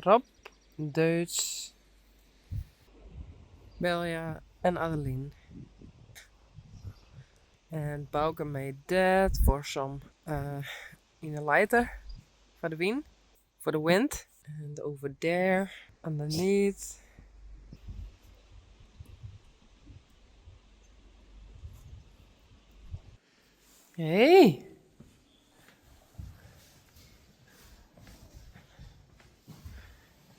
Rob, Deutsch, Belja en Adeline. And Bauke made that for some in a lighter for the wind. And over there, underneath. Hey!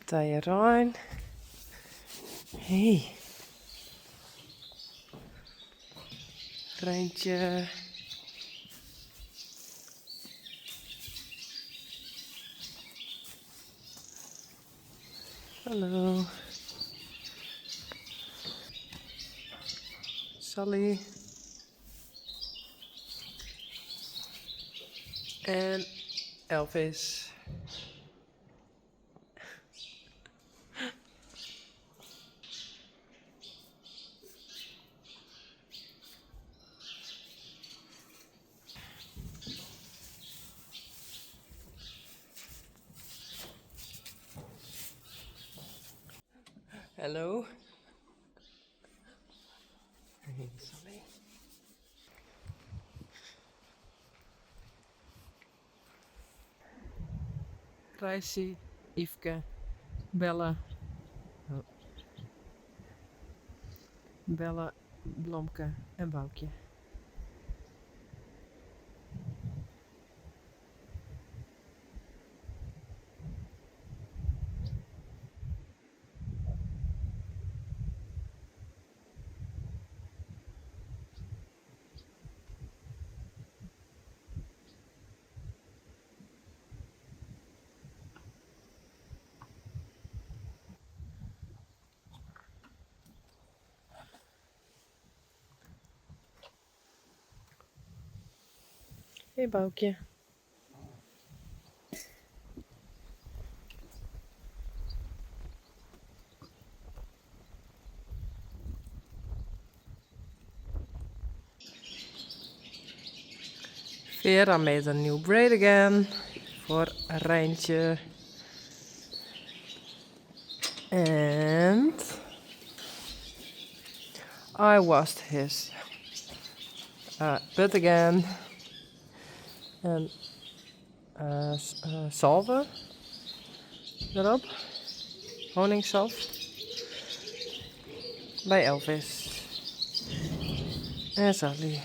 Tij rein. Hey! Rijntje. Hallo. Sally. En Elvis. Hallo. Hey, Sally. Rijssie, Yveske, Bella. Oh. Bella, Blomke en Boukje. Hey Boukje. Vera made a new braid again voor Rijntje. And I washed his butt again. En salve erop. Honingzalf. Bij Elvis. En Sally.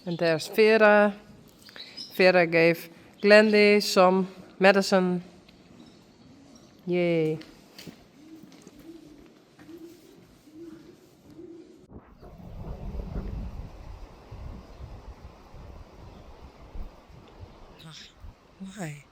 And there's Vera. Vera gave Glendy some medicine. Yay. Why?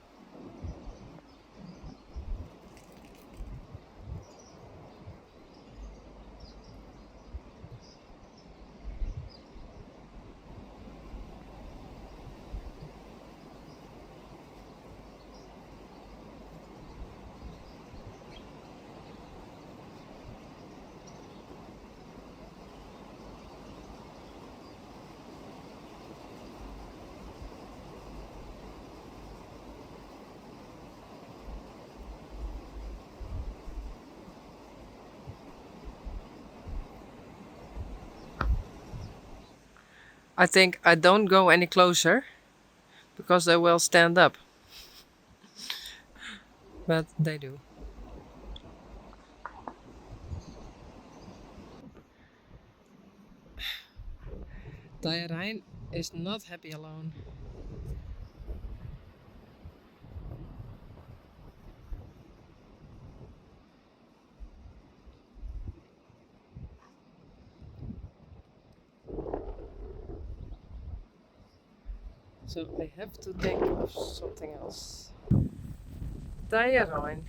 I think I don't go any closer because they will stand up. But they do. Diarijn is not happy alone. So I have to think of something else. Diarijn.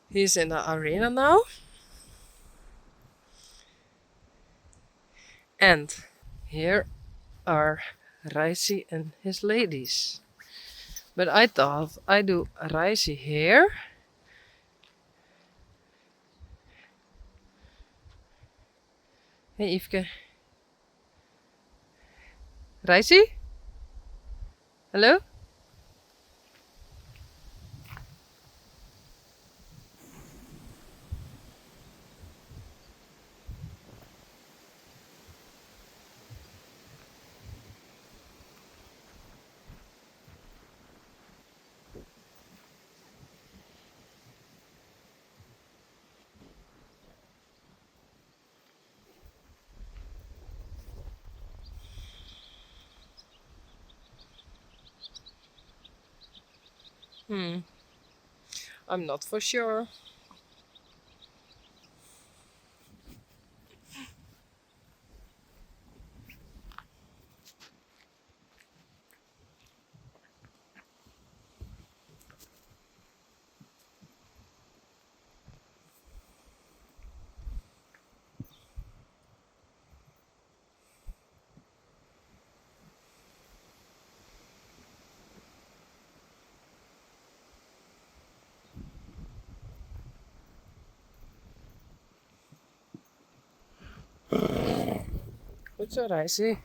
He's in the arena now. And here are Reisi and his ladies. But I thought I do Reisi here. Hey Yveske. Reisi? Hallo? Hmm. I'm not for sure. Goed zo, Reisi.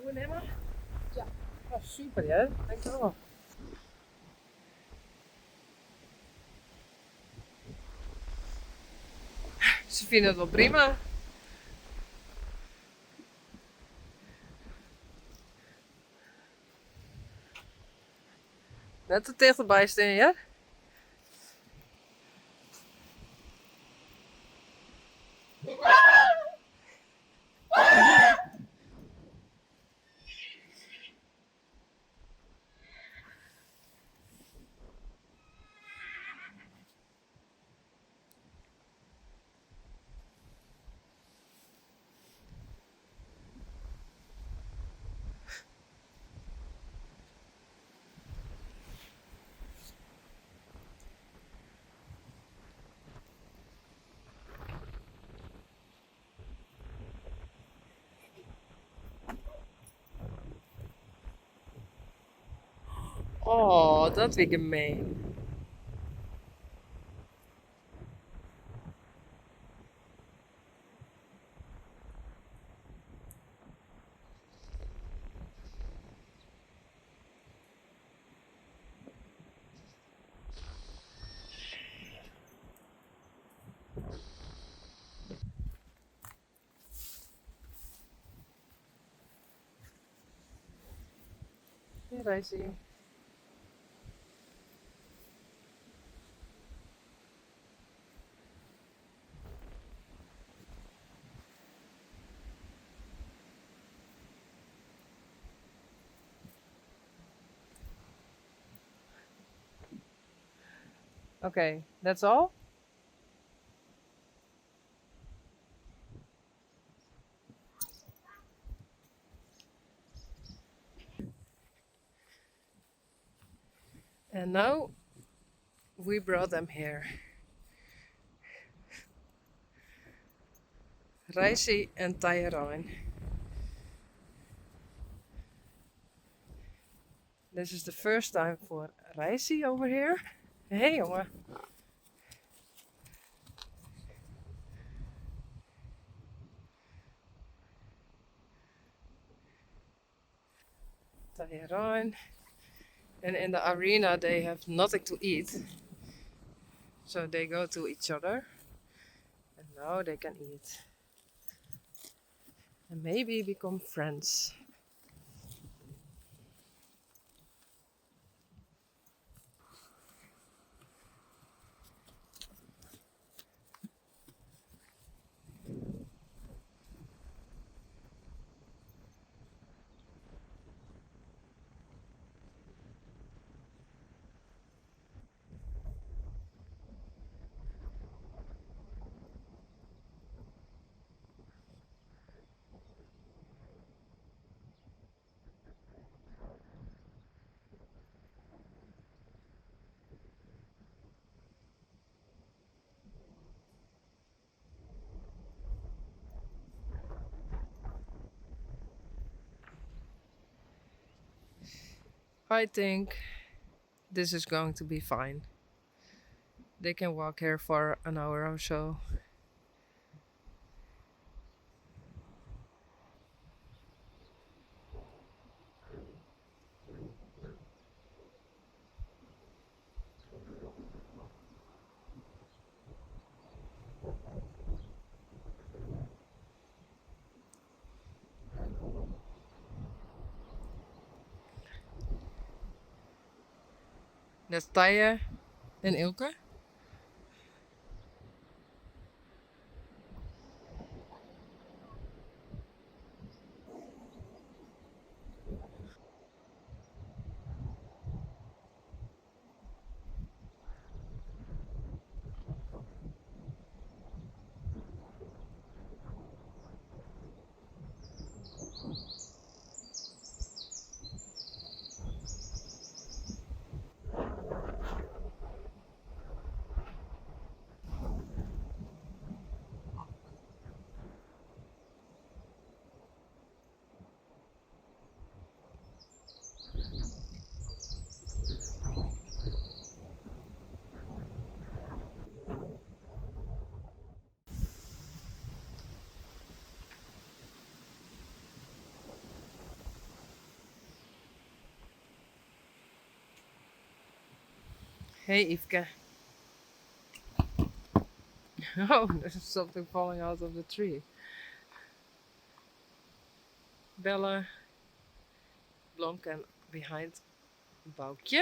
Hoe nemen? Ja. Oh, super, hè? Dankjewel. Ze vinden het wel prima. Net te dichterbij staan, ja? Oh, dat vind ik gemeen. Here I see. Okay, that's all? And now we brought them here. Reisi and Tyrone. This is the first time for Reisi over here. Hey jongen. Tyrone. And in the arena they have nothing to eat. So they go to each other. And now they can eat. And maybe become friends. I think this is going to be fine. They can walk here for an hour or so. That's Taya and Ilke. Hey Yveske. Oh, there's something falling out of the tree. Bella, Blomken behind Boukje.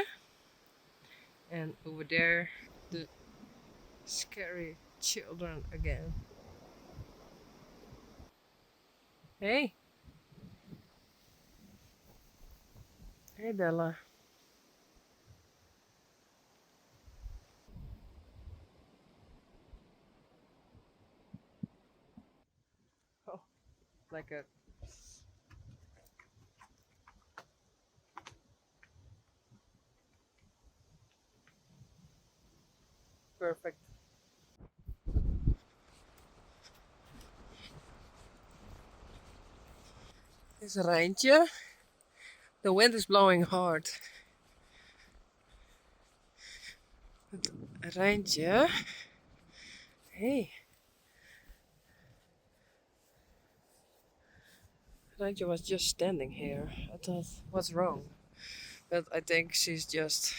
And over there, the scary children again. Hey, hey Bella. Oh, like a perfect. It's a Rijntje. The wind is blowing hard. Rijntje. Hey, Rijntje was just standing here. I thought, what's wrong? But I think she's just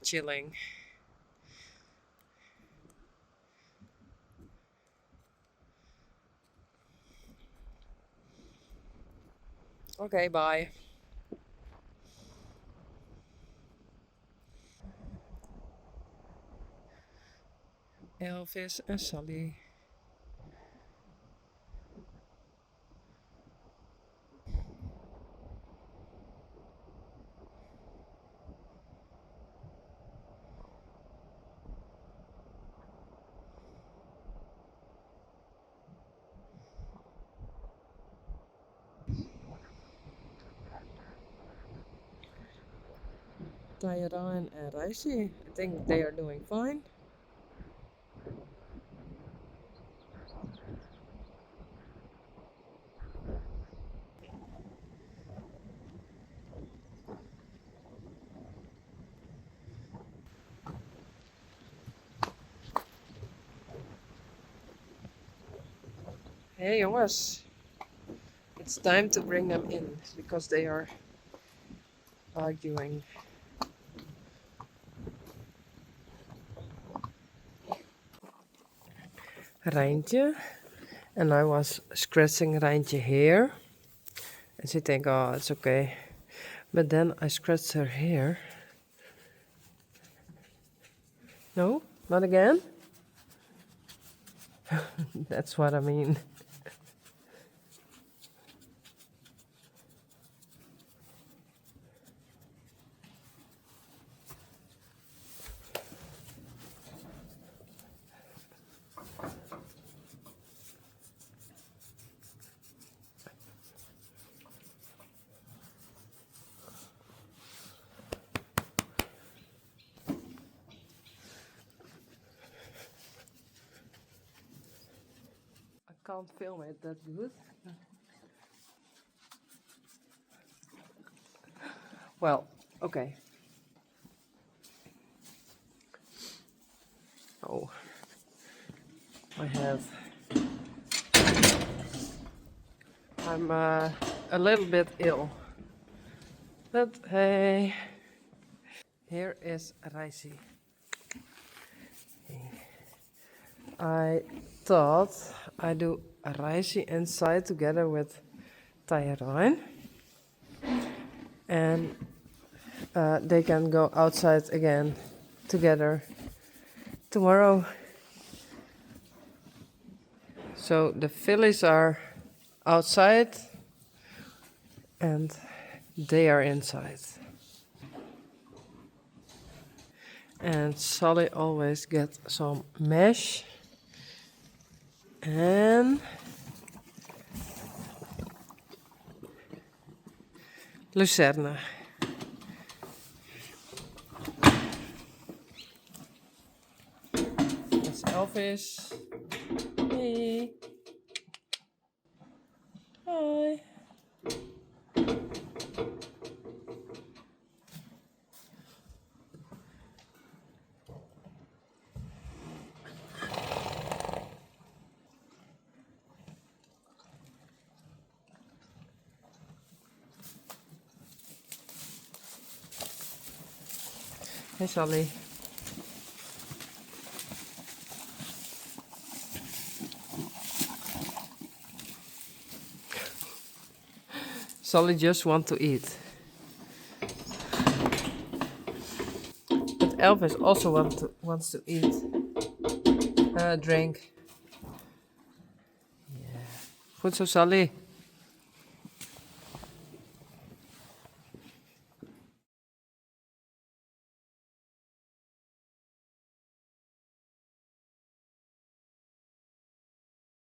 chilling. Okay, bye. Elvis en Sally. Tayran and Raisi, I think they are doing fine. Hey jongens, it's time to bring them in because they are arguing. Rijntje, and I was scratching Rijntje hair, and she think, oh, it's okay. But then I scratched her hair. No, not again. That's what I mean. I can't film it that good. Well, okay. Oh, I'm a little bit ill. But hey, here is Raisi. I thought I'd do Raisi inside together with Tayran. And they can go outside again together tomorrow. So the fillies are outside and they are inside. And Sally always gets some mash and lucerne. That's Elvis. Hey. Hi. Hey, Sally. Sally just wants to eat. But Elvis also wants to eat. Drink. Yeah. Goed zo, Sally.